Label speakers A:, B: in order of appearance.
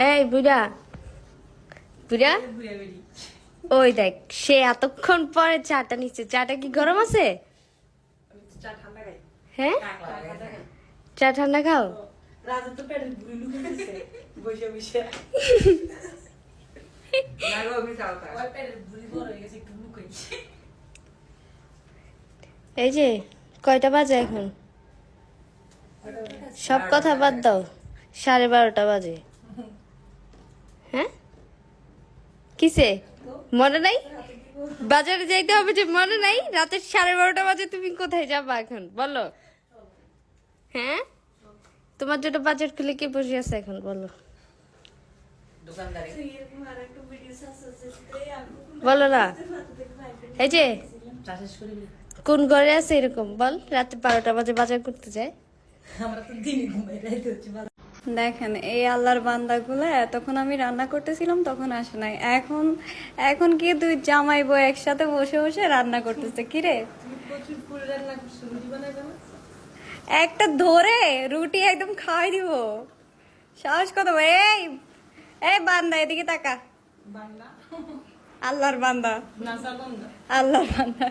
A: এই বুড়া বুড়া, ওই দেখ সে এতক্ষণ পরে চাটা নিচ্ছে। চাটা কি গরম আছে? হ্যাঁ, চা ঠান্ডা খাও। এই যে কয়টা বাজে এখন? সব কথা বাদ দাও, 12:30 বাজে। হ্যাঁ, কিসে মনে নাই? বাজারে যাইতে হবে যে মনে নাই? রাতে 12:30 বাজে তুমি কোথায় যাবা এখন বলো? হ্যাঁ, তোমার জন্য বাজার খুলে কে বসে আছে এখন বলো? বলো না। এই যে কোন ঘরে আছে এরকম বল, রাতে 12টা বাজে বাজার করতে যায়?
B: দেখেন এই আল্লাহর বান্দাগুলো, এতক্ষণ আমি রান্না করতেছিলাম তখন আসে নাই, এখন এখন কি দুই জামাই বউ একসাথে বসে বসে রান্না করতেছে। কি রে, একটা ধরে রুটি একদম খাওয়াই দিব। সাহস কত বড়! এই এই বান্দা এদিকে তাকা। আল্লাহর বান্দা, আল্লাহর বান্দা।